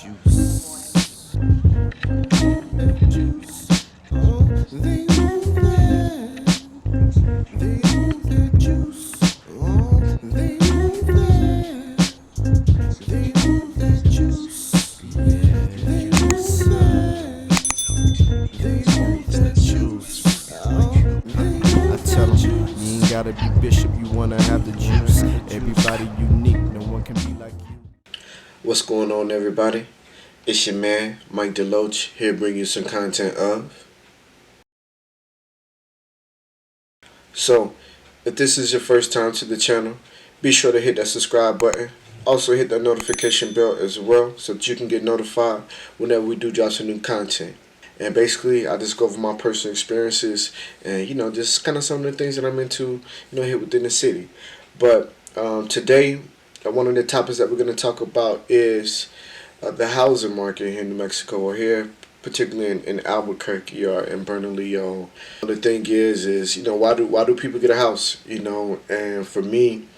juice. Juice. Oh, they move that. They move that juice. Oh, they move that. They move that juice. They move that. They move that juice. Oh, they move I tell them, you ain't gotta be bishop, you wanna have the juice. Everybody unique, no one can be like you. What's going on, everybody? It's your man, Mike Deloach, here to bring you some content of. So, if this is your first time to the channel, be sure to hit that subscribe button. Also hit that notification bell as well so that you can get notified whenever we do drop some new content. And basically, I just go over my personal experiences and, just kind of some of the things that I'm into, here within the city. But today, one of the topics that we're going to talk about is the housing market here in New Mexico, or here particularly in Albuquerque or in Bernalillo. The thing is why do people get a house? And for me,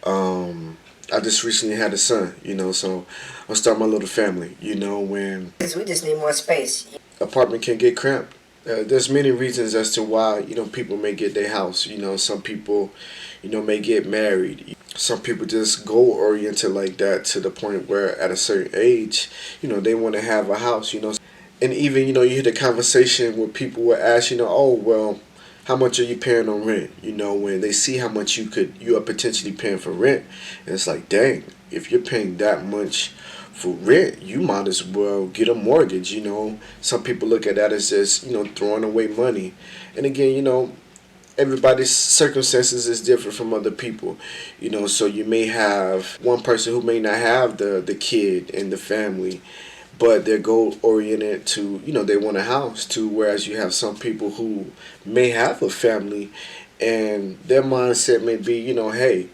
I just recently had a son. So I'm starting my little family. When We just need more space. apartment can get cramped. There's many reasons as to why people may get their house. Some people may get married. Some people just goal oriented like that to the point where at a certain age they want to have a house. And even you hear the conversation where people will ask oh well, how much are you paying on rent? When they see how much you are potentially paying for rent, and it's like, dang, if you're paying that much for rent, you might as well get a mortgage. Some people look at that as just throwing away money. And again, everybody's circumstances is different from other people. So you may have one person who may not have the kid in the family, but they're goal oriented to they want a house too, whereas you have some people who may have a family and their mindset may be hey,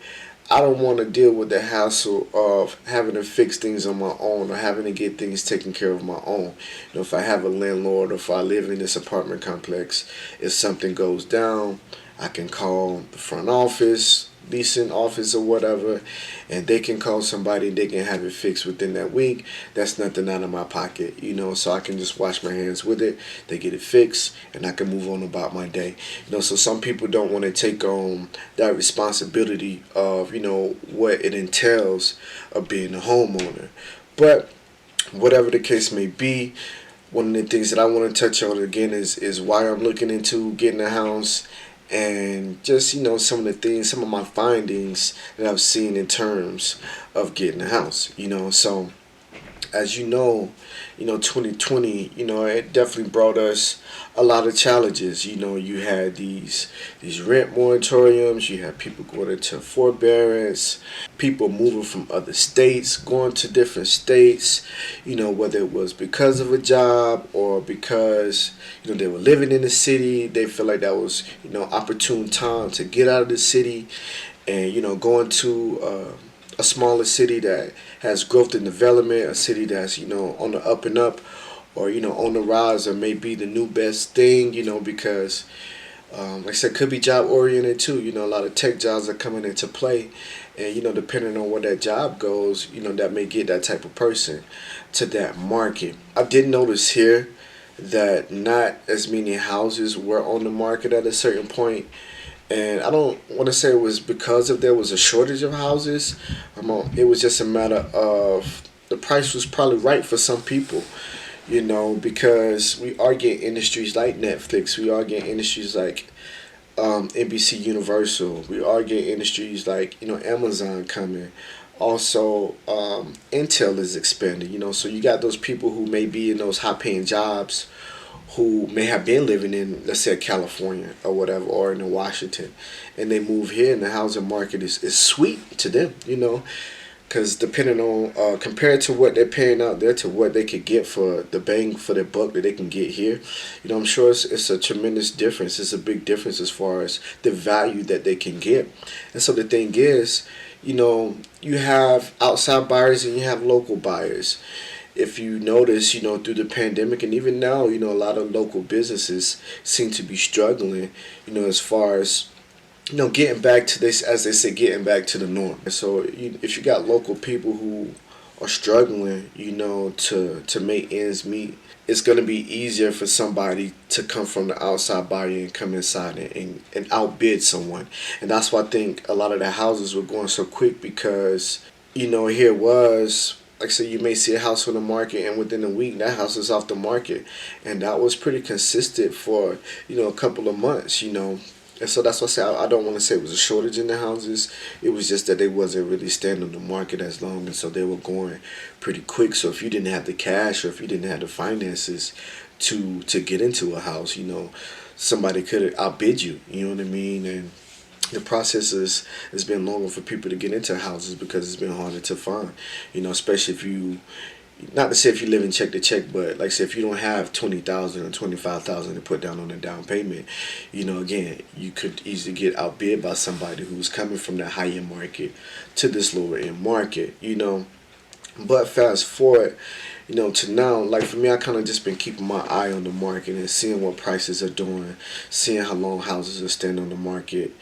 I don't want to deal with the hassle of having to fix things on my own or having to get things taken care of my own. If I have a landlord or if I live in this apartment complex, if something goes down, I can call the front office, leasing office or whatever, and they can call somebody and they can have it fixed within that week. That's nothing out of my pocket, so I can just wash my hands with it. They get it fixed and I can move on about my day. So some people don't want to take on that responsibility of what it entails of being a homeowner. But whatever the case may be, one of the things that I want to touch on again is why I'm looking into getting a house, and just some of my findings that I've seen in terms of getting a house. So as 2020, it definitely brought us a lot of challenges. You had these rent moratoriums, you had people going into forbearance, people moving from other states, going to different states, whether it was because of a job or because, they were living in the city, they feel like that was, opportune time to get out of the city and, going to, a smaller city that has growth and development, a city that's on the up and up, or on the rise, or may be the new best thing, because like I said, could be job oriented too. A lot of tech jobs are coming into play, and depending on where that job goes, that may get that type of person to that market. I did notice here that not as many houses were on the market at a certain point. And I don't want to say it was because there was a shortage of houses. It was just a matter of the price was probably right for some people, because we are getting industries like Netflix. We are getting industries like NBC Universal. We are getting industries like, Amazon coming. Also, Intel is expanding, so you got those people who may be in those high paying jobs who may have been living in, let's say, California or whatever, or in Washington, and they move here, and the housing market is sweet to them, because depending on compared to what they're paying out there to what they could get for the bang for their buck that they can get here, I'm sure it's a tremendous difference. It's a big difference as far as the value that they can get. And so the thing is, you have outside buyers and you have local buyers. If you notice, through the pandemic and even now, a lot of local businesses seem to be struggling, as far as, getting back to this, as they say, getting back to the norm. So if you got local people who are struggling, to make ends meet, it's going to be easier for somebody to come from the outside buyer and come inside and outbid someone. And that's why I think a lot of the houses were going so quick because, here it was. Like I said, you may see a house on the market, and within a week, that house is off the market, and that was pretty consistent for a couple of months. And so that's why I say I don't want to say it was a shortage in the houses. It was just that they wasn't really staying on the market as long, and so they were going pretty quick. So if you didn't have the cash or if you didn't have the finances to get into a house, somebody could outbid you. You know what I mean? And the process has been longer for people to get into houses because it's been harder to find. Especially if you, not to say if you live in check to check, but like I said, if you don't have 20,000 or 25,000 to put down on a down payment, again, you could easily get outbid by somebody who's coming from that high end market to this lower end market. But fast forward, to now, like for me, I kind of just been keeping my eye on the market and seeing what prices are doing, seeing how long houses are staying on the market.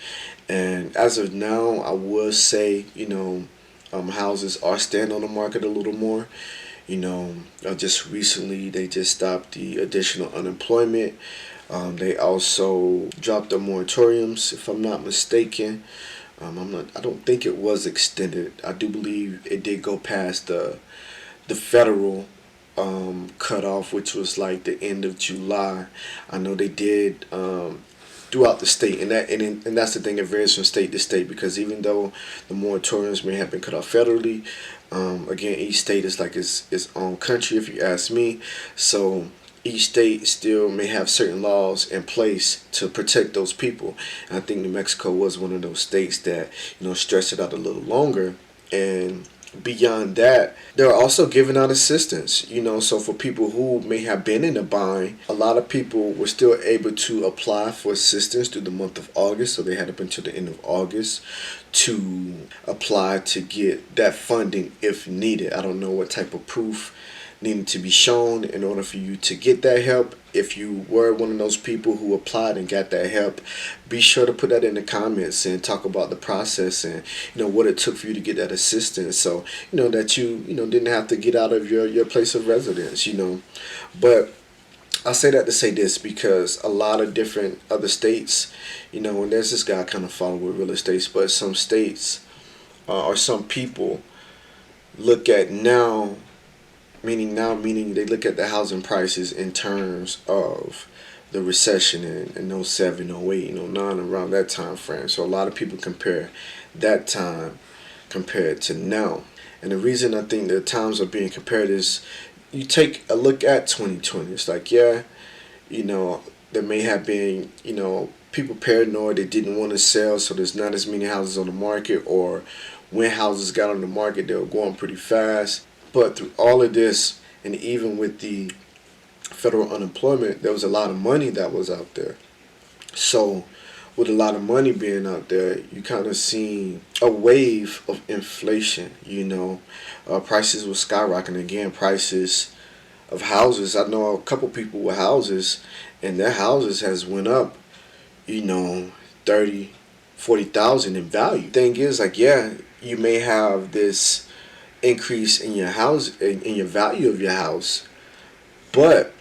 And as of now, I would say, houses are staying on the market a little more. Just recently they just stopped the additional unemployment. They also dropped the moratoriums, if I'm not mistaken. I don't think it was extended. I do believe it did go past the federal cutoff, which was like the end of July. I know they did throughout the state, and that's the thing. It varies from state to state because even though the moratoriums may have been cut off federally, again, each state is like its own country, if you ask me. So each state still may have certain laws in place to protect those people. And I think New Mexico was one of those states that stretched it out a little longer. And beyond that, they're also giving out assistance. So for people who may have been in a bind, a lot of people were still able to apply for assistance through the month of August. So they had up until the end of August to apply to get that funding if needed. I don't know what type of proof needed to be shown in order for you to get that help. If you were one of those people who applied and got that help, be sure to put that in the comments and talk about the process and what it took for you to get that assistance, so that you didn't have to get out of your place of residence. But I say that to say this because a lot of different other states, and there's this guy I kind of follow with real estate, but some states or some people look at now, meaning they look at the housing prices in terms of the recession in 07, 08, 09, around that time frame. So a lot of people compare that time compared to now. And the reason I think the times are being compared is you take a look at 2020. It's like, yeah, there may have been, people paranoid, they didn't want to sell, so there's not as many houses on the market, or when houses got on the market, they were going pretty fast. But through all of this, and even with the federal unemployment, there was a lot of money that was out there. So, with a lot of money being out there, you kind of seen a wave of inflation. Prices were skyrocketing again. Prices of houses. I know a couple people with houses, and their houses has went up. 30, 40,000 in value. Thing is, like, yeah, you may have this increase in your house, in your value of your house, but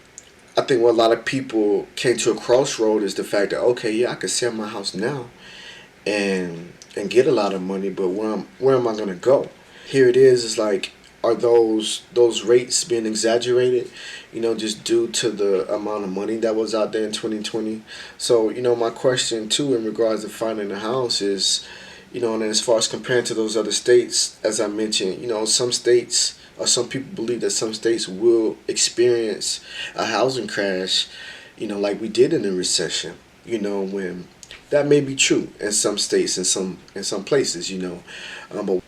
I think what a lot of people came to a crossroad is the fact that, okay, yeah, I could sell my house now and get a lot of money, but where am I gonna go? Here it is. It's like, are those rates being exaggerated? Just due to the amount of money that was out there in 2020. So my question too in regards to finding a house is, and as far as comparing to those other states, as I mentioned, some states or some people believe that some states will experience a housing crash, like we did in the recession. When that may be true in some states, in some places.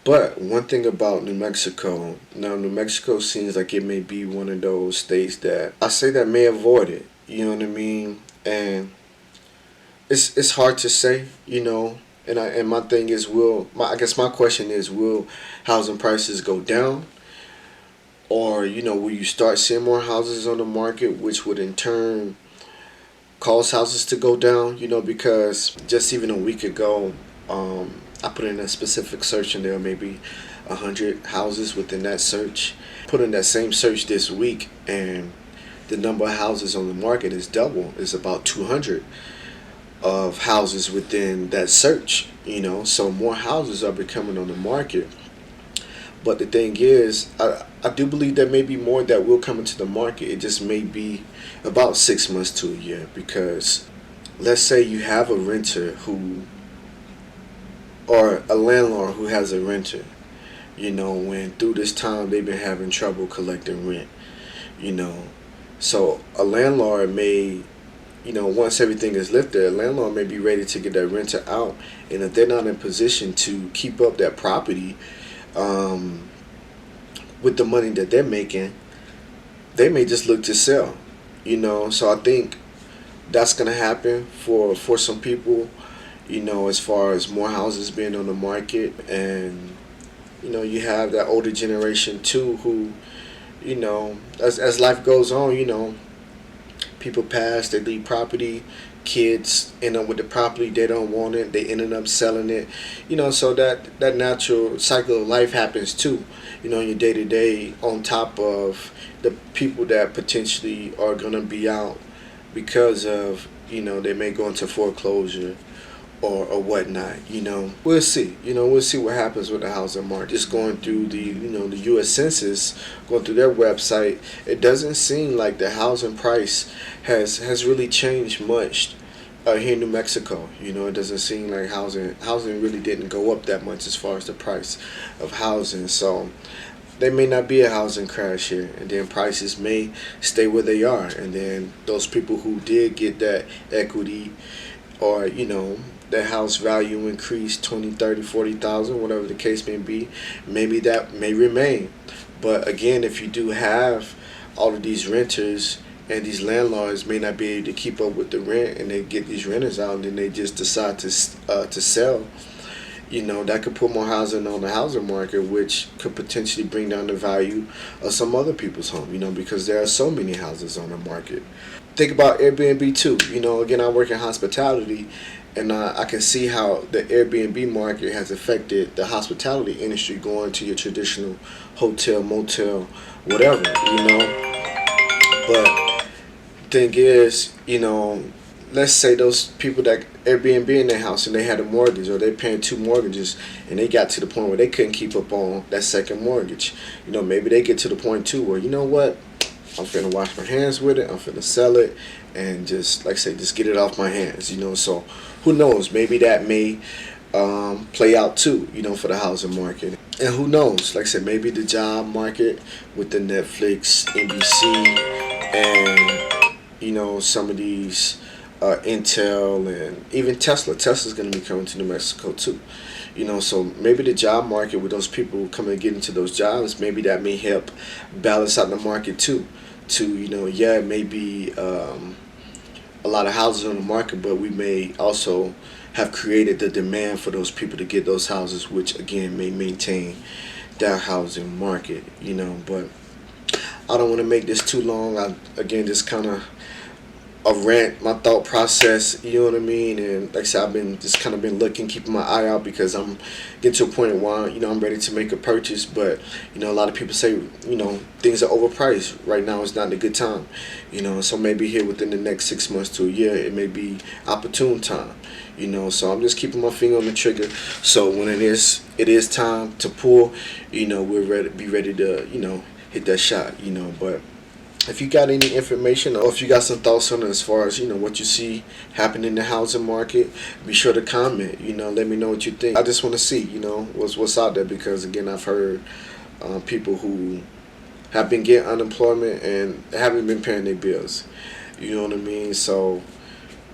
But one thing about New Mexico, now New Mexico seems like it may be one of those states that I say that may avoid it. You know what I mean? And it's hard to say. And my thing is, I guess my question is, will housing prices go down, or will you start seeing more houses on the market, which would in turn cause houses to go down? Because just even a week ago, I put in a specific search and there maybe 100 houses within that search. Put in that same search this week, and the number of houses on the market is double. It's about 200 of houses within that search. So more houses are becoming on the market. But the thing is, I do believe there may be more that will come into the market. It just may be about 6 months to a year, because let's say you have a renter who, or a landlord who has a renter, when through this time they've been having trouble collecting rent, you know. So a landlord may, once everything is lifted, a landlord may be ready to get that renter out. And if they're not in position to keep up that property, um, with the money that they're making, they may just look to sell. So I think that's gonna happen for some people. As far as more houses being on the market, and you have that older generation too, who, as life goes on, people pass, they leave property, kids end up with the property, they don't want it, they ended up selling it. So that natural cycle of life happens too, in your day to day, on top of the people that potentially are gonna be out because of, they may go into foreclosure or whatnot. We'll see. We'll see what happens with the housing market. Just going through the U.S. Census, going through their website, it doesn't seem like the housing price has really changed much here in New Mexico. It doesn't seem like housing really didn't go up that much as far as the price of housing. So there may not be a housing crash here, and then prices may stay where they are, and then those people who did get that equity, or their house value increased 20, 30, 40,000, whatever the case may be, maybe that may remain. But again, if you do have all of these renters, and these landlords may not be able to keep up with the rent, and they get these renters out, and then they just decide to sell, that could put more housing on the housing market, which could potentially bring down the value of some other people's home, because there are so many houses on the market. Think about Airbnb too. Again, I work in hospitality, and I can see how the Airbnb market has affected the hospitality industry, going to your traditional hotel, motel, whatever. But thing is, let's say those people that Airbnb in their house, and they had a mortgage, or they're paying two mortgages, and they got to the point where they couldn't keep up on that second mortgage. Maybe they get to the point too where, what, I'm finna wash my hands with it, I'm finna sell it, and just, like I say, just get it off my hands. So who knows, maybe that may play out too, for the housing market. And who knows, like I said, maybe the job market with the Netflix, NBC, and some of these Intel, and even Tesla's going to be coming to New Mexico too. So maybe the job market, with those people coming to get into those jobs, maybe that may help balance out the market too. It may be a lot of houses on the market, but we may also have created the demand for those people to get those houses, which again may maintain that housing market. But I don't want to make this too long. I again just kind of a rant, my thought process, what I mean? And like I said, I've been just kind of been looking, keeping my eye out, because I'm getting to a point where, I'm ready to make a purchase. But, a lot of people say, things are overpriced. Right now is not a good time. So maybe here within the next 6 months to a year, it may be opportune time. So I'm just keeping my finger on the trigger. So when it is time to pull, we're ready to, hit that shot, but if you got any information, or if you got some thoughts on it as far as what you see happening in the housing market, be sure to comment. Let me know what you think. I just want to see what's out there, because again, I've heard people who have been getting unemployment and haven't been paying their bills. You know what I mean? So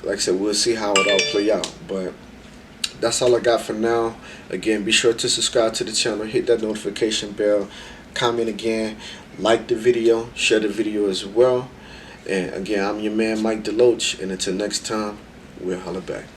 like I said, we'll see how it all play out. But that's all I got for now. Again, be sure to subscribe to the channel, hit that notification bell, comment again, like the video, share the video as well. And again, I'm your man, Mike Deloach, and until next time, we'll holla back.